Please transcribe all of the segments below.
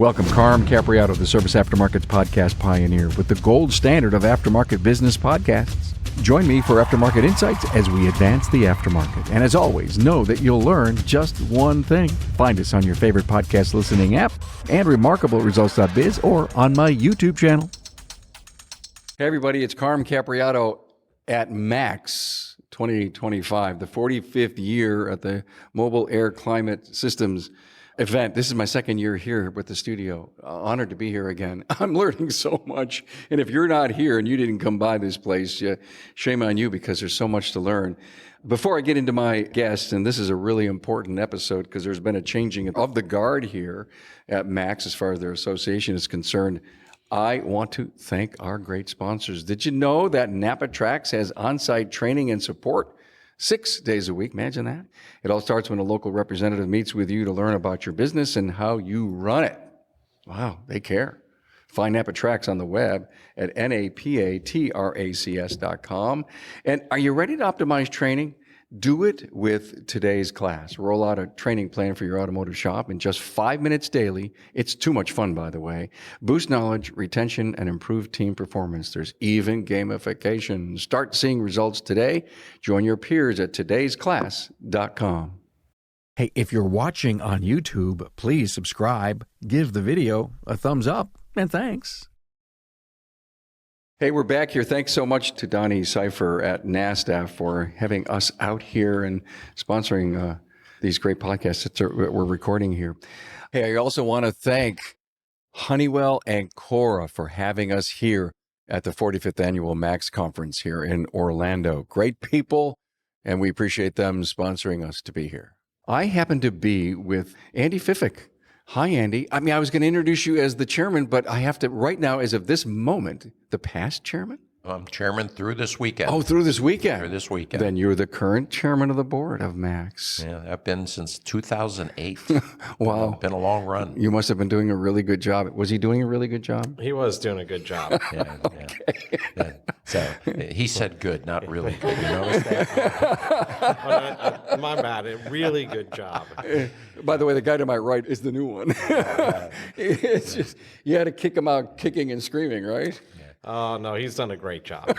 Welcome, Carm Capriato, the Service Aftermarkets Podcast Pioneer, with the gold standard of aftermarket business podcasts. Join me for Aftermarket Insights as we advance the aftermarket. And as always, know that you'll learn just one thing. Find us on your favorite podcast listening app and remarkableresults.biz or on my YouTube channel. Hey, everybody, it's Carm Capriato at MACS 2025, the 45th year at the Mobile Air Climate Systems event. This is my second year here with the studio. Honored to be here again. I'm learning so much. And if you're not here and you didn't come by this place, shame on you, because there's so much to learn. Before I get into my guests, and this is a really important episode because there's been a changing of the guard here at MACS as far as their association is concerned, I want to thank our great sponsors. Did you know that NAPA Tracks has on-site training and support 6 days a week? Imagine that. It all starts when a local representative meets with you to learn about your business and how you run it. Wow, they care. Find NAPA Tracks on the web at napatracs.com. And are you ready to optimize training? Do it with today's class. Roll out a training plan for your automotive shop in just 5 minutes daily. It's too much fun, by the way. Boost knowledge, retention, and improve team performance. There's even gamification. Start seeing results today. Join your peers at todaysclass.com. Hey, if you're watching on YouTube, please subscribe, give the video a thumbs up, and thanks. Hey, we're back here. Thanks so much to Donnie Cipher at NASDAQ for having us out here and sponsoring these great podcasts that we're recording here. Hey, I also want to thank Honeywell and Cora for having us here at the 45th Annual MACS Conference here in Orlando. Great people, and we appreciate them sponsoring us to be here. I happen to be with Andy Fiffick. Hi, Andy. I was going to introduce you as the chairman, but I have to, right now, as of this moment, the past chairman? I'm chairman through this weekend. Oh, through this weekend. Through this weekend. Then you're the current chairman of the board of MACS. Yeah, I've been since 2008. Wow. Been a long run. You must have been doing a really good job. Was he doing a really good job? He was doing a good job. Yeah, yeah. So he said good, not really good. You notice that? My bad. A really good job. By the way, the guy to my right is the new one. It's just, you had to kick him out kicking and screaming, right? Oh, no, he's done a great job.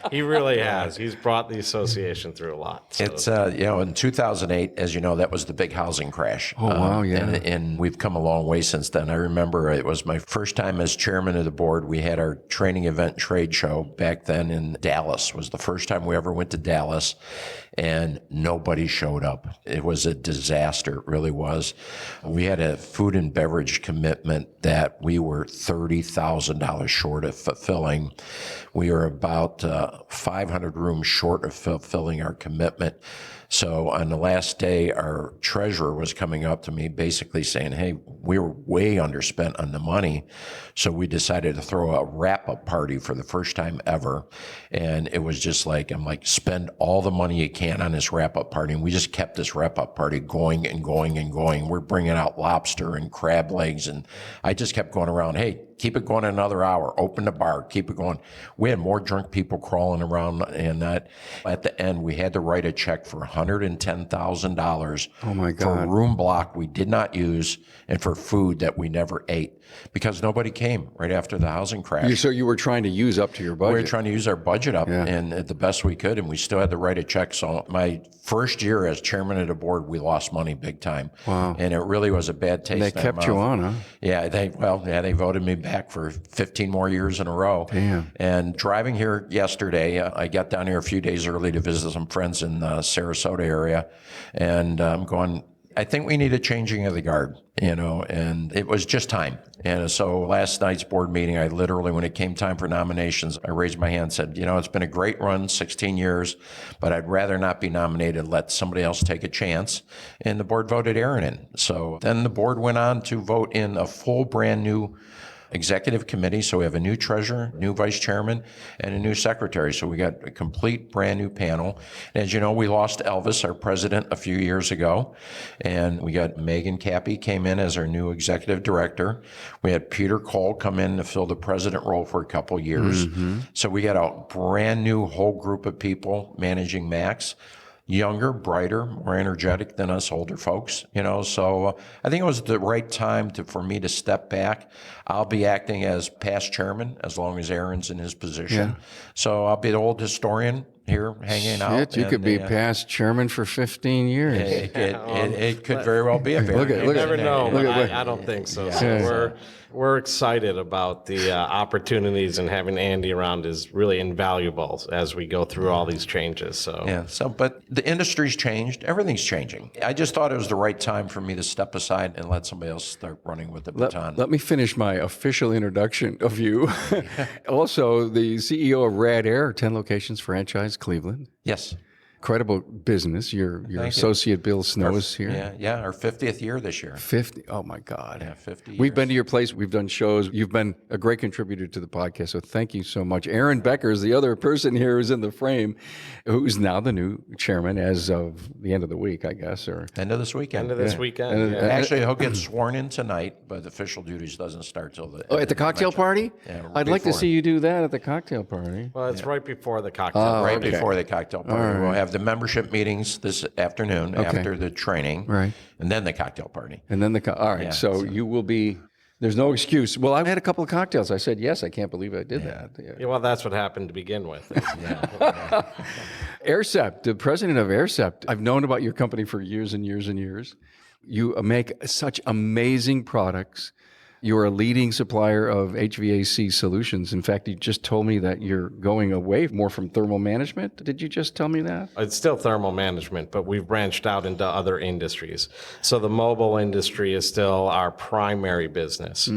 He really has. He's brought the association through a lot. So. It's, in 2008, as you know, that was the big housing crash. Oh, wow, yeah. And we've come a long way since then. I remember it was my first time as chairman of the board. We had our training event trade show back then in Dallas. It was the first time we ever went to Dallas, and nobody showed up. It was a disaster. It really was. We had a food and beverage commitment that we were $30,000 short of fulfilling. We are about 500 rooms short of fulfilling our commitment. So on the last day, our treasurer was coming up to me basically saying, hey, we were way underspent on the money. So we decided to throw a wrap-up party for the first time ever. And it was just like, I'm like, spend all the money you can on this wrap-up party. And we just kept this wrap-up party going and going and going. We're bringing out lobster and crab legs. And I just kept going around, hey, keep it going another hour. Open the bar. Keep it going. We had more drunk people crawling around, and that at the end we had to write a check for $110,000 Oh my God. for a room block we did not use and for food that we never ate because nobody came right after the housing crash. So you were trying to use up to your budget. We were trying to use our budget up and the best we could, and we still had to write a check. So my first year as chairman of the board, we lost money big time. Wow. And it really was a bad taste. And they kept you on, huh? Yeah, they voted me back for 15 more years in a row. Damn. And driving here yesterday, I got down here a few days early to visit some friends in the Sarasota area, and I'm going, I think we need a changing of the guard, and it was just time. And so last night's board meeting, I literally, when it came time for nominations, I raised my hand and said, it's been a great run, 16 years, but I'd rather not be nominated, let somebody else take a chance. And the board voted Aaron in. So then the board went on to vote in a full brand new executive committee. So we have a new treasurer, new vice chairman, and a new secretary. So we got a complete brand new panel. And as you know, we lost Elvis, our president, a few years ago. And we got Megan Cappy came in as our new executive director. We had Peter Cole come in to fill the president role for a couple years. Mm-hmm. So we got a brand new whole group of people managing MACS. younger, brighter, more energetic than us older folks, So I think it was the right time for me to step back. I'll be acting as past chairman as long as Aaron's in his position. Yeah. So I'll be the old historian here hanging out. You could be past chairman for 15 years. It could very well be a Look at- You never at- know, look but at- I don't think so. Yeah. So we're excited about the opportunities, and having Andy around is really invaluable as we go through all these changes. So Yeah. But the industry's changed. Everything's changing. I just thought it was the right time for me to step aside and let somebody else start running with the baton. Let me finish my official introduction of you. Also, the CEO of Rad Air, 10 locations franchise, Cleveland. Yes. Incredible business. Your associate Bill Snow is here. Yeah. Our 50th year this year. 50. Oh my God. Yeah, 50 We've years. been to your place. We've done shows. You've been a great contributor to the podcast. So thank you so much. Aaron Becker is the other person here who's in the frame, who's now the new chairman as of the end of the week, I guess, or End of this weekend. end of this weekend. yeah. Actually, he'll get sworn in tonight, but official duties doesn't start till the at the cocktail party. Yeah, I'd like to before. see you do that at the cocktail party. Well, it's right before the cocktail. Right okay. before the cocktail party. We'll have the membership meetings this afternoon after the training, Right. and then the cocktail party. And then all right. Yeah, so you will be. There's no excuse. Well, I had a couple of cocktails. I said yes. I can't believe I did that. Yeah. Yeah, well, that's what happened to begin with. AirSept, the president of AirSept. I've known about your company for years and years and years. You make such amazing products. You are a leading supplier of HVAC solutions. In fact, you just told me that you're going away more from thermal management. Did you just tell me that? It's still thermal management, but we've branched out into other industries. So the mobile industry is still our primary business,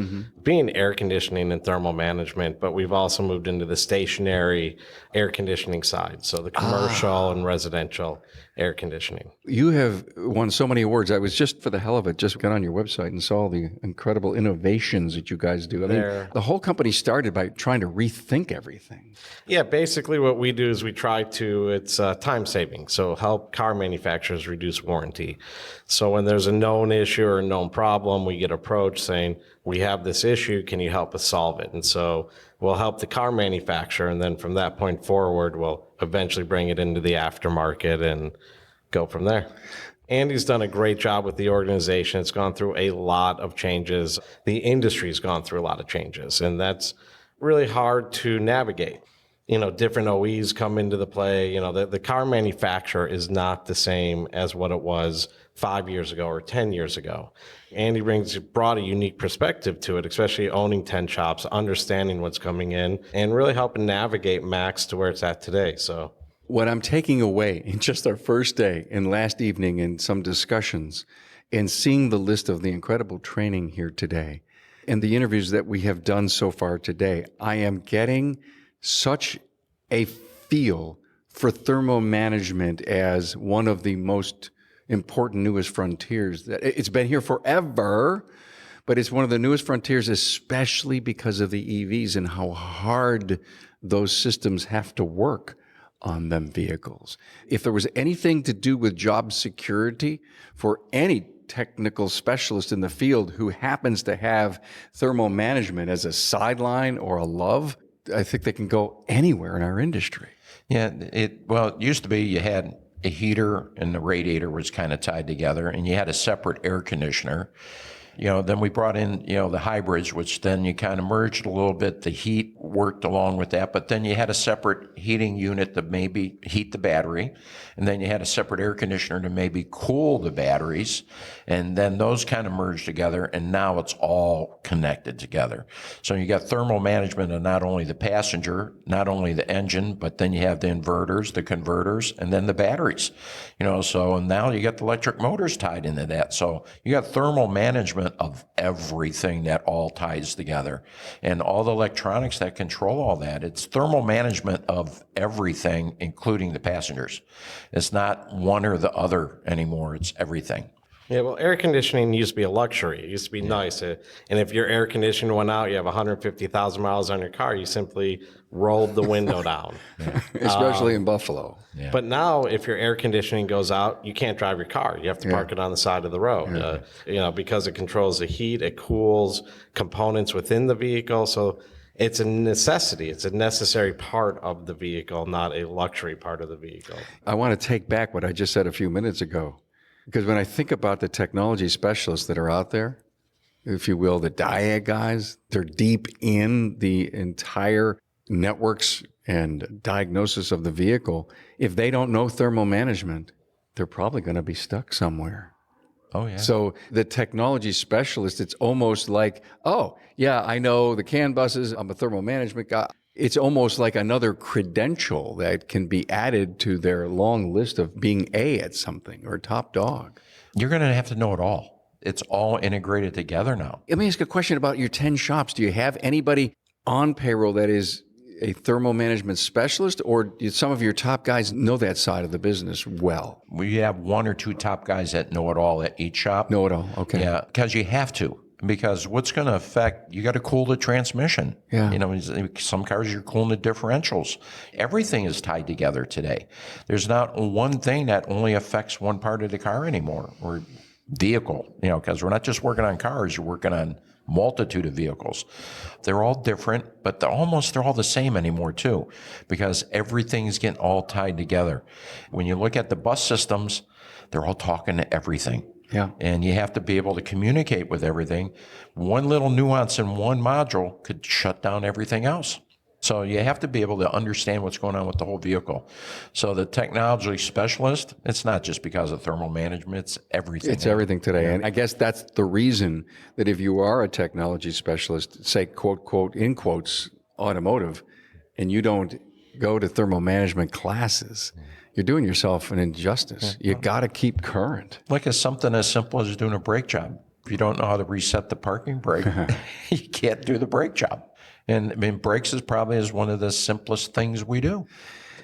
being air conditioning and thermal management, but we've also moved into the stationary air conditioning side. So the commercial and residential air conditioning. You have won so many awards. I was just, for the hell of it, just got on your website and saw the incredible innovations that you guys do. I mean, the whole company started by trying to rethink everything. Yeah, basically what we do is we try to, it's time saving. So help car manufacturers reduce warranty. So when there's a known issue or a known problem, we get approached saying, we have this issue, can you help us solve it? And so we'll help the car manufacturer, and then from that point forward, we'll eventually bring it into the aftermarket and go from there. Andy's done a great job with the organization. It's gone through a lot of changes. The industry's gone through a lot of changes, and that's really hard to navigate. Different OEs come into the play. The car manufacturer is not the same as what it was 5 years ago or 10 years ago. Andy brought a unique perspective to it, especially owning 10 shops, understanding what's coming in, and really helping navigate MACS to where it's at today. So What I'm taking away in just our first day and last evening in some discussions and seeing the list of the incredible training here today and the interviews that we have done so far today, I am getting such a feel for thermal management as one of the most important newest frontiers. That it's been here forever, but it's one of the newest frontiers, especially because of the EVs and how hard those systems have to work on them vehicles. If there was anything to do with job security for any technical specialist in the field who happens to have thermal management as a sideline or a love, I think they can go anywhere in our industry. Yeah, it used to be you had a heater and the radiator was kind of tied together, and you had a separate air conditioner. Then we brought in, the hybrids, which then you kind of merged a little bit. The heat worked along with that, but then you had a separate heating unit to maybe heat the battery. And then you had a separate air conditioner to maybe cool the batteries. And then those kind of merged together, and now it's all connected together. So you got thermal management of not only the passenger, not only the engine, but then you have the inverters, the converters, and then the batteries. And now you got the electric motors tied into that. So you got thermal management of everything that all ties together, and all the electronics that control all that. It's thermal management of everything, including the passengers. It's not one or the other anymore. It's everything. Yeah, well, air conditioning used to be a luxury. It used to be nice. And if your air conditioner went out, you have 150,000 miles on your car, you simply rolled the window down. Especially in Buffalo. Yeah. But now, if your air conditioning goes out, you can't drive your car. You have to park it on the side of the road. Because it controls the heat, it cools components within the vehicle. So It's a necessity. It's a necessary part of the vehicle, not a luxury part of the vehicle. I want to take back what I just said a few minutes ago, because when I think about the technology specialists that are out there, if you will, the DIAG guys, they're deep in the entire networks and diagnosis of the vehicle. If they don't know thermal management, they're probably going to be stuck somewhere. Oh, yeah. So the technology specialist, it's almost like, oh, yeah, I know the CAN buses. I'm a thermal management guy. It's almost like another credential that can be added to their long list of being A at something or top dog. You're going to have to know it all. It's all integrated together now. Let me ask a question about your 10 shops. Do you have anybody on payroll that is a thermal management specialist, or do some of your top guys know that side of the business well? We have one or two top guys that know it all at each shop. Know it all, okay. Yeah, because you have to. Because what's going to affect, you got to cool the transmission. Yeah. You know, some cars you're cooling the differentials. Everything is tied together today. There's not one thing that only affects one part of the car anymore, or vehicle, you know, because we're not just working on cars, you're working on multitude of vehicles. They're all different, but they're all the same anymore too, because everything's getting all tied together. When you look at the bus systems, they're all talking to everything. Yeah. And you have to be able to communicate with everything. One little nuance in one module could shut down everything else. So you have to be able to understand what's going on with the whole vehicle. So the technology specialist, it's not just because of thermal management, it's everything. It's everything today. And I guess that's the reason that if you are a technology specialist, say, quote, quote, in quotes, automotive, and you don't go to thermal management classes, you're doing yourself an injustice. You got to keep current. Like it's something as simple as doing a brake job. If you don't know how to reset the parking brake, you can't do the brake job. And I mean, brakes is probably one of the simplest things we do.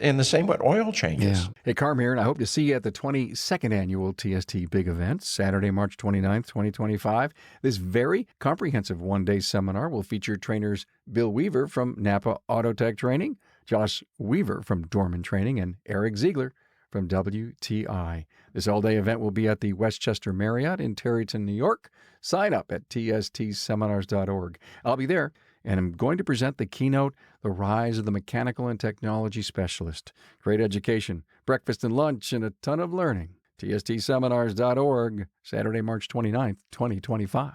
And the same with oil changes. Yeah. Hey, Carm here, and I hope to see you at the 22nd Annual TST Big Event, Saturday, March 29th, 2025. This very comprehensive one-day seminar will feature trainers Bill Weaver from NAPA Autotech Training, Josh Weaver from Dorman Training, and Eric Ziegler from WTI. This all-day event will be at the Westchester Marriott in Tarryton, New York. Sign up at tstseminars.org. I'll be there, and I'm going to present the keynote, The Rise of the Mechanical and Technology Specialist. Great education, breakfast and lunch, and a ton of learning. tstseminars.org, Saturday, March 29th, 2025.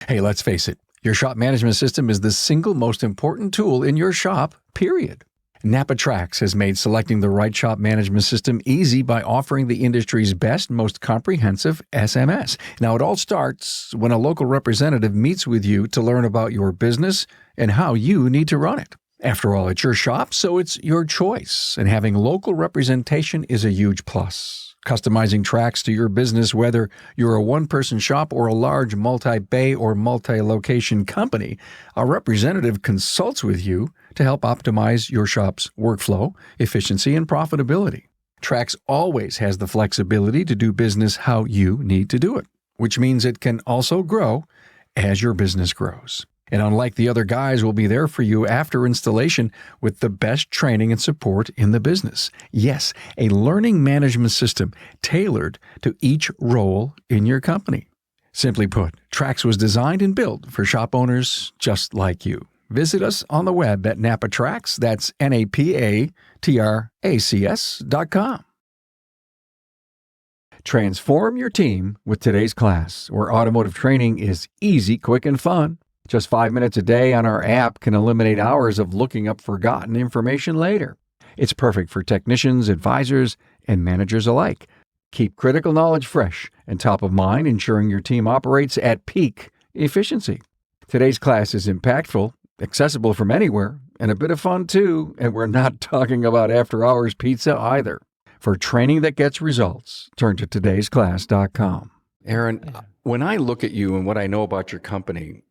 Hey, let's face it. Your shop management system is the single most important tool in your shop, period. NAPA Trax has made selecting the right shop management system easy by offering the industry's best, most comprehensive SMS. Now, it all starts when a local representative meets with you to learn about your business and how you need to run it. After all, it's your shop, so it's your choice, and having local representation is a huge plus. Customizing Trax to your business, whether you're a one-person shop or a large multi-bay or multi-location company, a representative consults with you to help optimize your shop's workflow, efficiency, and profitability. Trax always has the flexibility to do business how you need to do it, which means it can also grow as your business grows. And unlike the other guys, will be there for you after installation with the best training and support in the business. Yes, a learning management system tailored to each role in your company. Simply put, Trax was designed and built for shop owners just like you. Visit us on the web at NAPA Trax, that's NAPATRACS.com. Transform your team with today's class, where automotive training is easy, quick, and fun. Just 5 minutes a day on our app can eliminate hours of looking up forgotten information later. It's perfect for technicians, advisors, and managers alike. Keep critical knowledge fresh and top of mind, ensuring your team operates at peak efficiency. Today's class is impactful, accessible from anywhere, and a bit of fun too, and we're not talking about after-hours pizza either. For training that gets results, turn to todaysclass.com. Aaron, when I look at you and what I know about your company,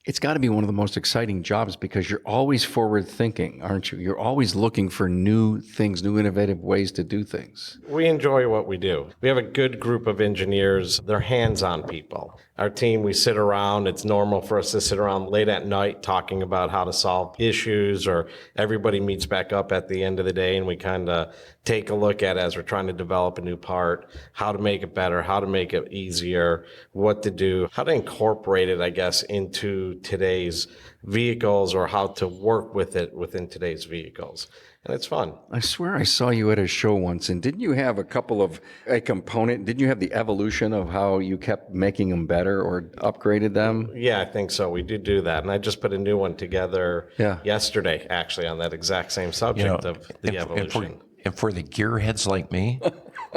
It's got to be one of the most exciting jobs because you're always forward thinking, aren't you? You're always looking for new things, new innovative ways to do things. We enjoy what we do. We have a good group of engineers. They're hands-on people. Our team, we sit around. It's normal for us to sit around late at night talking about how to solve issues, or everybody meets back up at the end of the day and we kind of take a look at, as we're trying to develop a new part, how to make it better, how to make it easier, what to do, how to incorporate it, I guess, into today's vehicles, or how to work with it within today's vehicles. And it's fun. I swear I saw you at a show once, and didn't you have a component? Didn't you have the evolution of how you kept making them better or upgraded them? Yeah, I think so. We did do that. And I just put a new one together yesterday, actually, on that exact same subject of the evolution. And for the gearheads like me,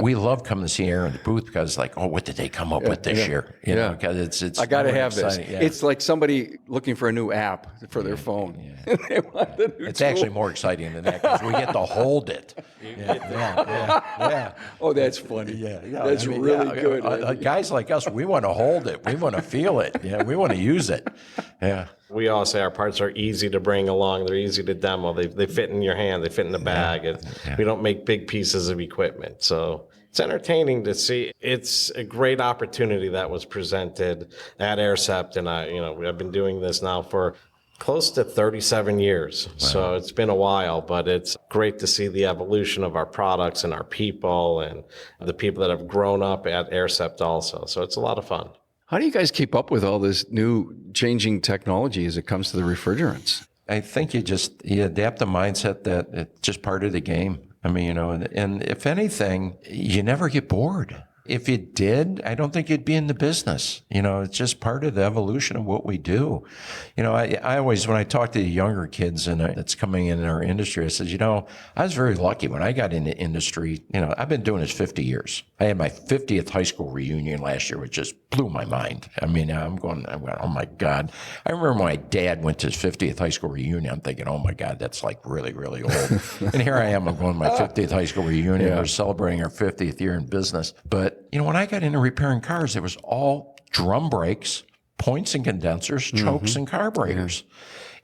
we love coming to see Aaron in the booth because, like, oh, what did they come up with this year? You know, because it's I got to really have this. exciting. Yeah. It's like somebody looking for a new app for their phone. They want the new It's tool. actually more exciting than that because we get to hold it. Yeah. Oh, that's funny. That's really good. Guys like us, we want to hold it. We want to feel it. Yeah, we want to use it. Yeah. We all say our parts are easy to bring along. They're easy to demo. They fit in your hand. They fit in the bag. We don't make big pieces of equipment. So it's entertaining to see. It's a great opportunity that was presented at AirSept. And I've been doing this now for close to 37 years. Wow. So it's been a while, but it's great to see the evolution of our products and our people and the people that have grown up at AirSept also. So it's a lot of fun. How do you guys keep up with all this new changing technology as it comes to the refrigerants? I think you adapt the mindset that it's just part of the game. I mean, and if anything, you never get bored. If you did, I don't think you'd be in the business. It's just part of the evolution of what we do. I always, when I talk to the younger kids that's coming in our industry, I said, I was very lucky when I got into industry. I've been doing this 50 years. I had my 50th high school reunion last year, which just blew my mind. I mean, I'm going, oh my God. I remember my dad went to his 50th high school reunion. I'm thinking, oh my God, that's like really, really old. And here I am, I'm going to my 50th high school reunion. Yeah. We're celebrating our 50th year in business. But when I got into repairing cars, it was all drum brakes, points and condensers, chokes and carburetors. Yeah.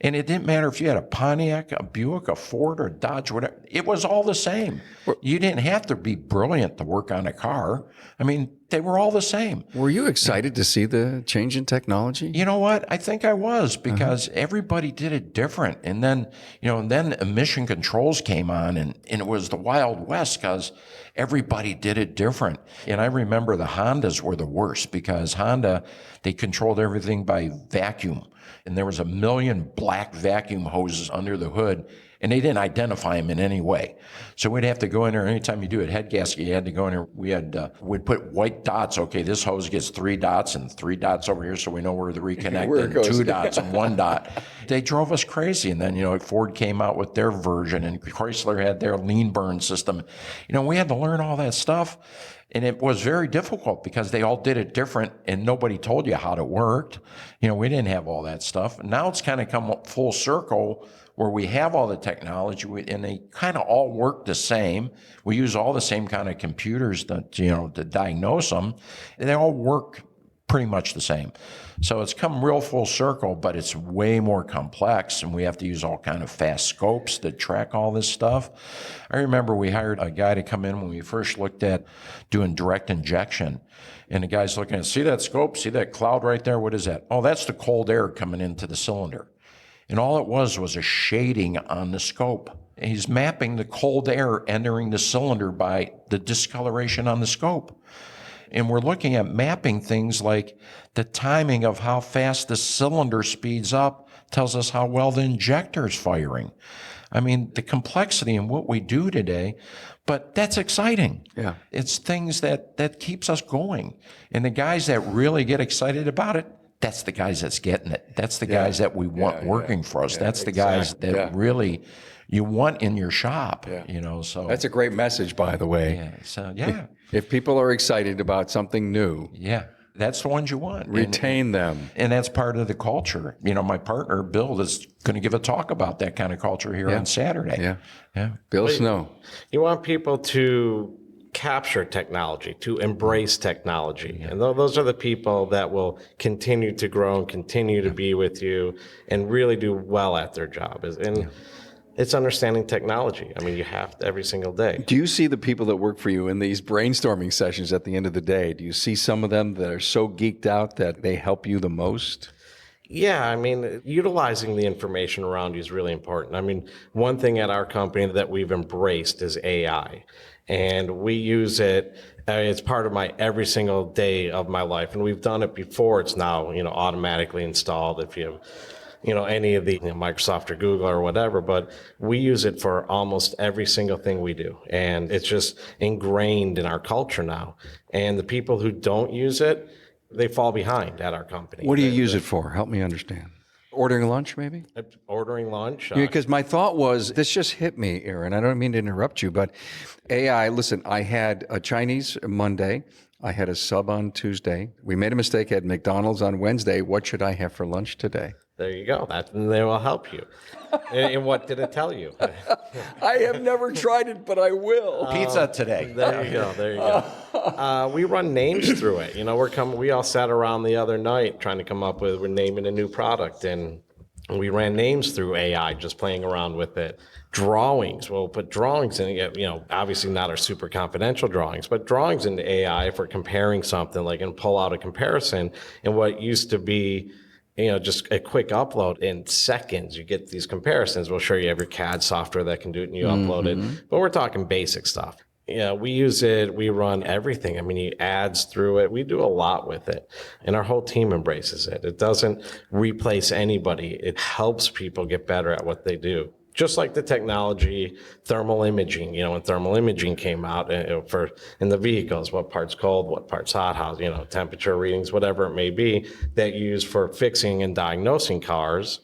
And it didn't matter if you had a Pontiac, a Buick, a Ford, or a Dodge, whatever. It was all the same. You didn't have to be brilliant to work on a car. I mean, they were all the same. Were you excited to see the change in technology? You know what? I think I was, because everybody did it different. And then, then emission controls came on, and it was the Wild West because everybody did it different. And I remember the Hondas were the worst because Honda, they controlled everything by vacuum. And there was 1 million black vacuum hoses under the hood, and they didn't identify them in any way. So we'd have to go in there. Anytime you do a head gasket, you had to go in there. We'd put white dots. Okay, this hose gets 3 dots and 3 dots over here, so we know where to reconnect, and 2 dots and 1 dot. They drove us crazy. And then, Ford came out with their version, and Chrysler had their lean burn system. We had to learn all that stuff. And it was very difficult because they all did it different and nobody told you how it worked. We didn't have all that stuff. Now it's kind of come full circle where we have all the technology and they kind of all work the same. We use all the same kind of computers to diagnose them. And they all work pretty much the same. So it's come real full circle, but it's way more complex, and we have to use all kind of fast scopes to track all this stuff. I remember we hired a guy to come in when we first looked at doing direct injection, and the guy's looking at, see that scope, see that cloud right there? What is that? Oh, that's the cold air coming into the cylinder. And all it was a shading on the scope. He's mapping the cold air entering the cylinder by the discoloration on the scope. And we're looking at mapping things like the timing of how fast the cylinder speeds up tells us how well the injector is firing. I mean, the complexity in what we do today, but that's exciting. Yeah. It's things that keeps us going. And the guys that really get excited about it, that's the guys that's getting it. That's the guys that we want working for us. That's the guys that really you want in your shop, so. That's a great message, by the way. Yeah, so, If people are excited about something new. Yeah, that's the ones you want. Retain them. And that's part of the culture. My partner, Bill, is going to give a talk about that kind of culture here on Saturday. Yeah. Bill Snow. You want people to capture technology, to embrace technology. And those are the people that will continue to grow and continue to be with you and really do well at their job. It's understanding technology. I mean, you have to every single day. Do you see the people that work for you in these brainstorming sessions at the end of the day? Do you see some of them that are so geeked out that they help you the most? Yeah, I mean, utilizing the information around you is really important. I mean, one thing at our company that we've embraced is AI, and we use it. It's part of my every single day of my life, and we've done it before. It's now, automatically installed if you any of the Microsoft or Google or whatever, but we use it for almost every single thing we do. And it's just ingrained in our culture now. And the people who don't use it, they fall behind at our company. What do you use it for? Help me understand. Ordering lunch, maybe? Ordering lunch. Because my thought was, this just hit me, Aaron. I don't mean to interrupt you, but AI, listen, I had a Chinese Monday. I had a sub on Tuesday. We made a mistake, had McDonald's on Wednesday. What should I have for lunch today? There you go. They will help you. And what did it tell you? I have never tried it, but I will. Pizza today. There you go. There you go. We run names through it. We all sat around the other night trying to come up with, we're naming a new product, and we ran names through AI, just playing around with it. Drawings, we'll put drawings in it, obviously not our super confidential drawings, but drawings into AI if we're comparing something, like, and pull out a comparison. And what used to be, just a quick upload in seconds, you get these comparisons. We'll show you every CAD software that can do it, and you upload it. But we're talking basic stuff. We use it. We run everything. I mean, ads through it. We do a lot with it. And our whole team embraces it. It doesn't replace anybody. It helps people get better at what they do. Just like the technology, thermal imaging, when thermal imaging came out in the vehicles, what part's cold, what part's hot, how, temperature readings, whatever it may be, that you use for fixing and diagnosing cars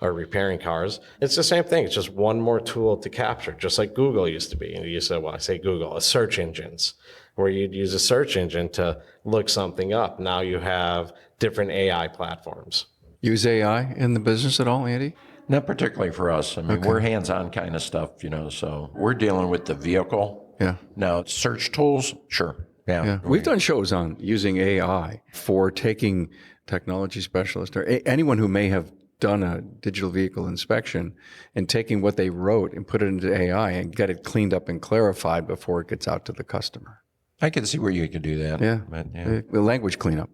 or repairing cars. It's the same thing. It's just one more tool to capture, just like Google used to be. And you said, I say Google, search engines, where you'd use a search engine to look something up. Now you have different AI platforms. Use AI in the business at all, Andy? Not particularly for us. I mean, we're hands-on kind of stuff, so we're dealing with the vehicle. Yeah. Now, search tools, sure. Yeah. We've done shows on using AI for taking technology specialists or anyone who may have done a digital vehicle inspection and taking what they wrote and put it into AI and get it cleaned up and clarified before it gets out to the customer. I can see where you could do that. Yeah. But, yeah. The language cleanup.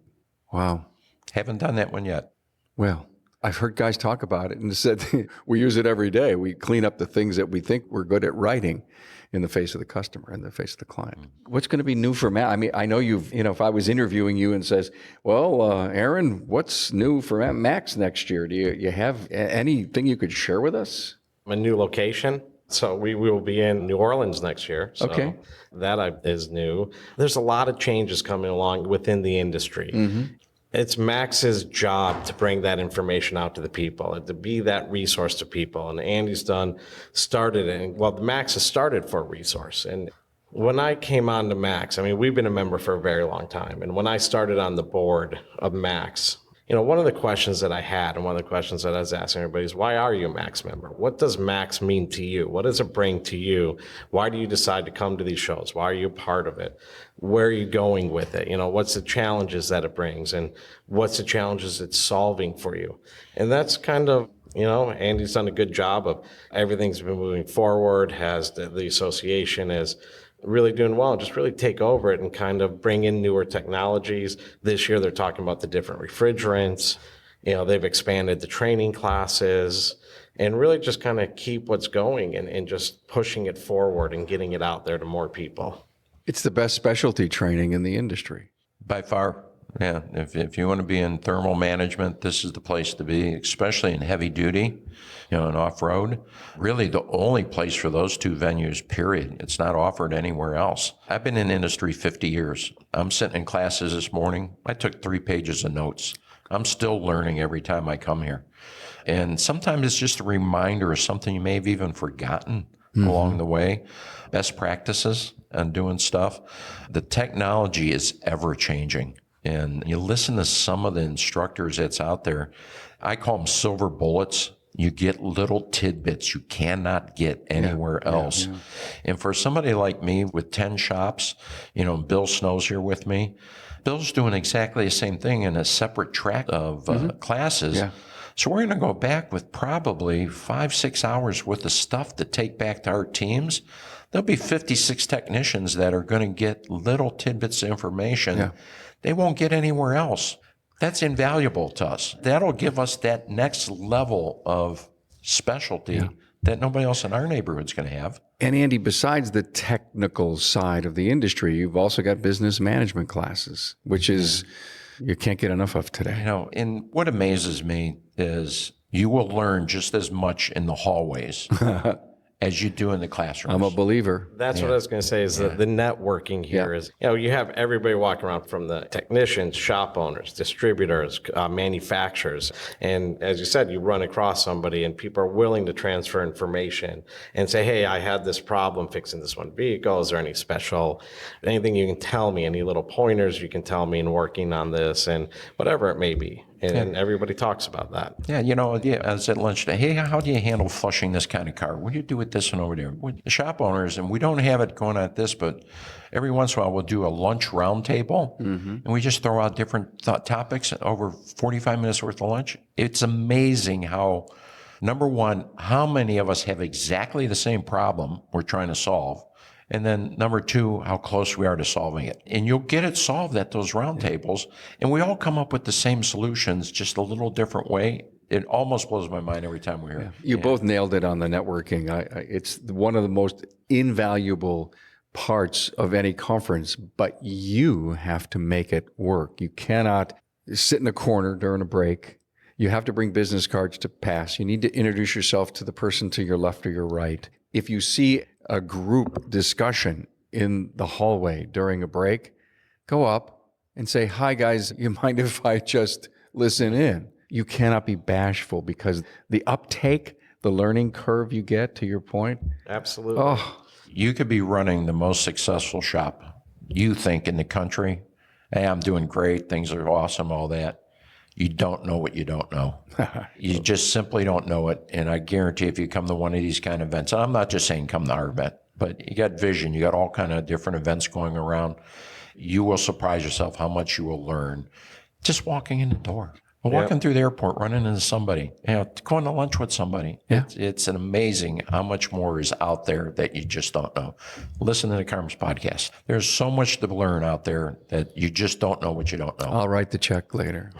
Wow. Haven't done that one yet. Well, I've heard guys talk about it and said we use it every day. We clean up the things that we think we're good at writing in the face of the customer, in the face of the client. What's going to be new for Matt? I mean, I know if I was interviewing you and says, well, Aaron, what's new for MACS next year? Do you have anything you could share with us? A new location. So we will be in New Orleans next year. So okay. That is new. There's a lot of changes coming along within the industry. Mm-hmm. It's MACS's job to bring that information out to the people, to be that resource to people. And Andy's started it. Well, the MACS has started for a resource. And when I came on to MACS, I mean, we've been a member for a very long time. And when I started on the board of MACS, one of the questions that I had and one of the questions that I was asking everybody is, why are you a MACS member? What does MACS mean to you? What does it bring to you? Why do you decide to come to these shows? Why are you a part of it? Where are you going with it? What's the challenges that it brings, and what's the challenges it's solving for you? And that's kind of, Andy's done a good job of everything's been moving forward, the association is really doing well, and just really take over it and kind of bring in newer technologies. This year they're talking about the different refrigerants. They've expanded the training classes and really just kind of keep what's going and just pushing it forward and getting it out there to more people. It's the best specialty training in the industry. By far. Yeah. If you want to be in thermal management, this is the place to be, especially in heavy duty, and off-road. Really the only place for those two venues, period. It's not offered anywhere else. I've been in industry 50 years. I'm sitting in classes this morning. I took 3 pages of notes. I'm still learning every time I come here. And sometimes it's just a reminder of something you may have even forgotten along the way. Best practices and doing stuff. The technology is ever changing. And you listen to some of the instructors that's out there. I call them silver bullets. You get little tidbits you cannot get anywhere else. And for somebody like me with 10 shops, Bill Snow's here with me. Bill's doing exactly the same thing in a separate track of classes. Yeah. So we're going to go back with probably 5-6 hours worth of stuff to take back to our teams. There'll be 56 technicians that are going to get little tidbits of information they won't get anywhere else. That's invaluable to us. That'll give us that next level of specialty that nobody else in our neighborhood's going to have. And Andy, besides the technical side of the industry, you've also got business management classes, which is you can't get enough of today. And what amazes me is you will learn just as much in the hallways as you do in the classrooms. I'm a believer. That's what I was going to say is that the networking here is, you have everybody walking around from the technicians, shop owners, distributors, manufacturers. And as you said, you run across somebody and people are willing to transfer information and say, hey, I had this problem fixing this one vehicle. Is there anything you can tell me, any little pointers you can tell me in working on this and whatever it may be. And everybody talks about that. I was at lunch today. Hey, how do you handle flushing this kind of car? What do you do with this one over there? The shop owners, and we don't have it going at this, but every once in a while we'll do a lunch roundtable, and we just throw out different topics over 45 minutes worth of lunch. It's amazing how, number one, how many of us have exactly the same problem we're trying to solve. And then number two, how close we are to solving it. And you'll get it solved at those roundtables. And we all come up with the same solutions, just a little different way. It almost blows my mind every time we're here. You both nailed it on the networking. It's one of the most invaluable parts of any conference, but you have to make it work. You cannot sit in a corner during a break. You have to bring business cards to pass. You need to introduce yourself to the person to your left or your right. If you see a group discussion in the hallway during a break, go up and say, hi guys, you mind if I just listen in? You cannot be bashful because the uptake, the learning curve you get, to your point. Absolutely. You could be running the most successful shop you think in the country. Hey, I'm doing great. Things are awesome, all that. You don't know what you don't know. You just simply don't know it. And I guarantee if you come to one of these kind of events, and I'm not just saying come to our event, but you got vision, you got all kind of different events going around, you will surprise yourself how much you will learn just walking in the door. Walking through the airport, running into somebody, going to lunch with somebody. Yeah. It's an amazing how much more is out there that you just don't know. Listen to the Carmen's podcast. There's so much to learn out there that you just don't know what you don't know. I'll write the check later.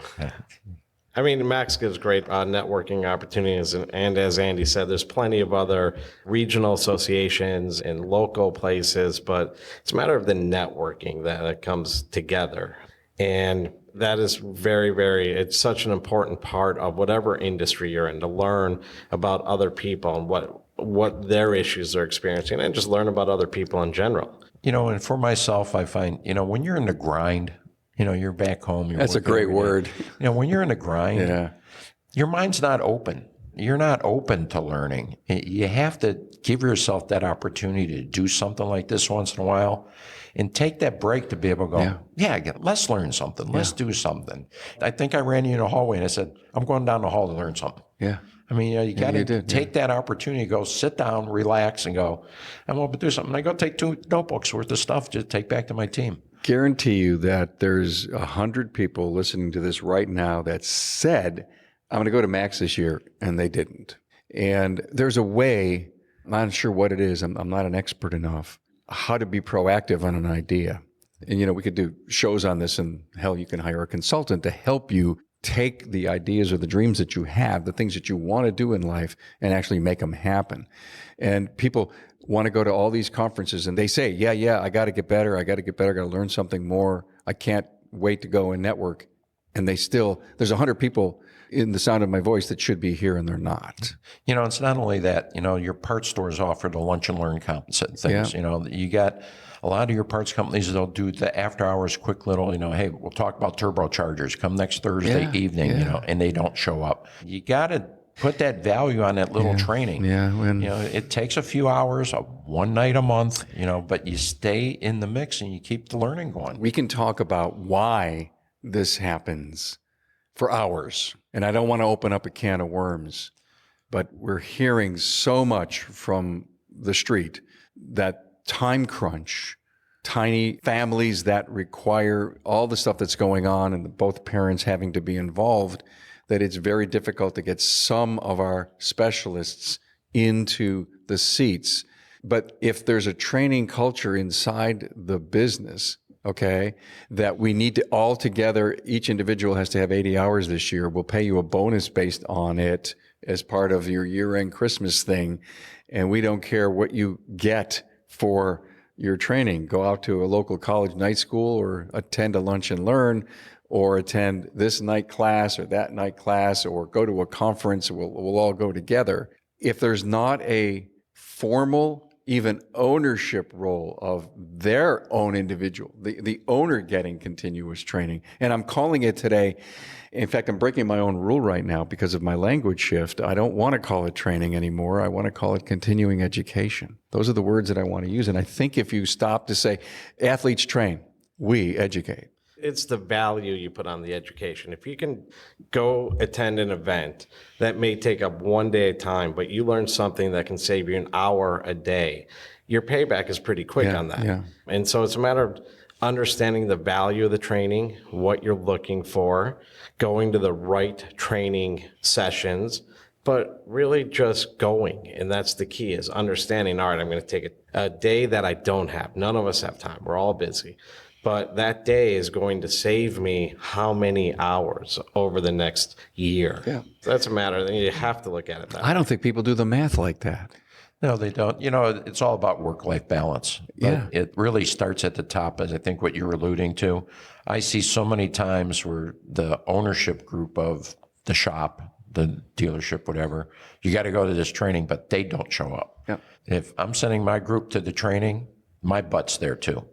I mean, MACS gives great networking opportunities. And as Andy said, there's plenty of other regional associations and local places, but it's a matter of the networking that comes together. And that is it's such an important part of whatever industry you're in, to learn about other people and what their issues are experiencing and just learn about other people in general. And for myself, I find, when you're in the grind, you're back home. That's a great word. When you're in the grind, your mind's not open. You're not open to learning. You have to give yourself that opportunity to do something like this once in a while and take that break to be able to go, let's learn something. Let's do something. I think I ran you in the hallway and I said, I'm going down the hall to learn something. Yeah. I mean, you got to take that opportunity, go sit down, relax, and go, I'm going to do something. I go take 2 notebooks worth of stuff to take back to my team. Guarantee you that there's 100 people listening to this right now that said, I'm going to go to MACS this year, and they didn't. And there's a way, I'm not sure what it is, I'm not an expert enough, how to be proactive on an idea. And, we could do shows on this, and hell, you can hire a consultant to help you take the ideas or the dreams that you have, the things that you want to do in life, and actually make them happen. And people want to go to all these conferences, and they say, I got to get better, I got to learn something more, I can't wait to go and network. And there's 100 people in the sound of my voice that should be here, and they're not. It's not only that, your parts stores offer the lunch and learn things. You got a lot of your parts companies, they'll do the after hours quick little, hey, we'll talk about turbochargers, come next Thursday evening, and they don't show up. You got to put that value on that little training. It takes a few hours, one night a month, but you stay in the mix and you keep the learning going. We can talk about why this happens for hours. And I don't want to open up a can of worms, but we're hearing so much from the street that time crunch, tiny families that require all the stuff that's going on and both parents having to be involved, that it's very difficult to get some of our specialists into the seats. But if there's a training culture inside the business, okay, that we need to all together, each individual has to have 80 hours this year. We'll pay you a bonus based on it as part of your year-end Christmas thing. And we don't care what you get for your training. Go out to a local college night school or attend a lunch and learn or attend this night class or that night class or go to a conference. We'll all go together. If there's not a formal even ownership role of their own individual, the owner getting continuous training. And I'm calling it today, in fact, I'm breaking my own rule right now because of my language shift. I don't want to call it training anymore. I want to call it continuing education. Those are the words that I want to use. And I think if you stop to say, athletes train, we educate. It's the value you put on the education. If you can go attend an event that may take up one day at a time, but you learn something that can save you an hour a day, your payback is pretty quick on that. Yeah. And so it's a matter of understanding the value of the training, what you're looking for, going to the right training sessions, but really just going. And that's the key, is understanding, all right, I'm going to take a day that I don't have. None of us have time. We're all busy. But that day is going to save me how many hours over the next year? Yeah. That's a matter. You have to look at it that way. I don't think people do the math like that. No, they don't. You know, it's all about work-life balance. But Yeah. it really starts at the top, as I think what you're alluding to. I see so many times where the ownership group of the shop, the dealership, whatever, you got to go to this training, but they don't show up. Yeah. If I'm sending my group to the training, my butt's there too.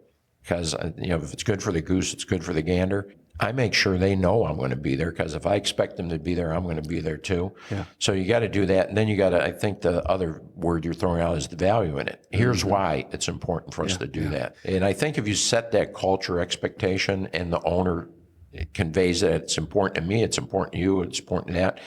Because, you know, if it's good for the goose, it's good for the gander. I make sure they know I'm going to be there, because if I expect them to be there, I'm going to be there too. Yeah. So you got to do that. And then you got to, I think the other word you're throwing out is the value in it. Here's why it's important for us to do that. And I think if you set that culture expectation and the owner conveys that it's important to me, it's important to you, it's important to that.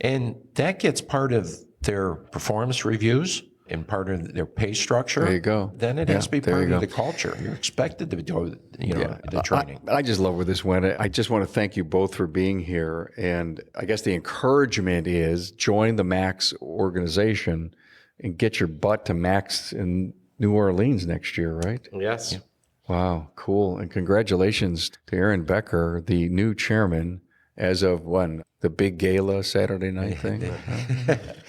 And that gets part of their performance reviews and part of their pay structure. There you go. Then it has to be part of the culture. You're expected to do, the training. I just love where this went. I just want to thank you both for being here. And I guess the encouragement is join the MACS organization and get your butt to MACS in New Orleans next year, right? Yes. Wow, cool. And congratulations to Aaron Becker, the new chairman, as of when? The big gala Saturday night thing?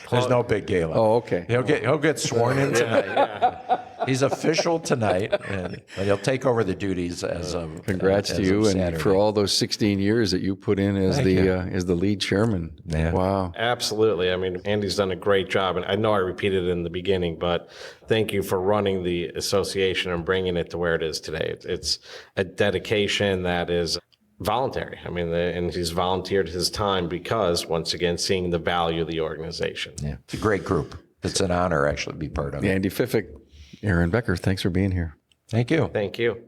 There's no big gala. Oh, okay. He'll get sworn in tonight. He's official tonight, but he'll take over the duties as of Congrats as to you of and Saturday. for all those 16 years that you put in as the lead chairman. Yeah. Wow. Absolutely. I mean, Andy's done a great job. And I know I repeated it in the beginning, but thank you for running the association and bringing it to where it is today. It's a dedication that is voluntary. I mean, and he's volunteered his time because, once again, seeing the value of the organization. Yeah, it's a great group. It's an honor actually to be part of it. Andy Fiffick, Aaron Becker, thanks for being here. Thank you. Thank you.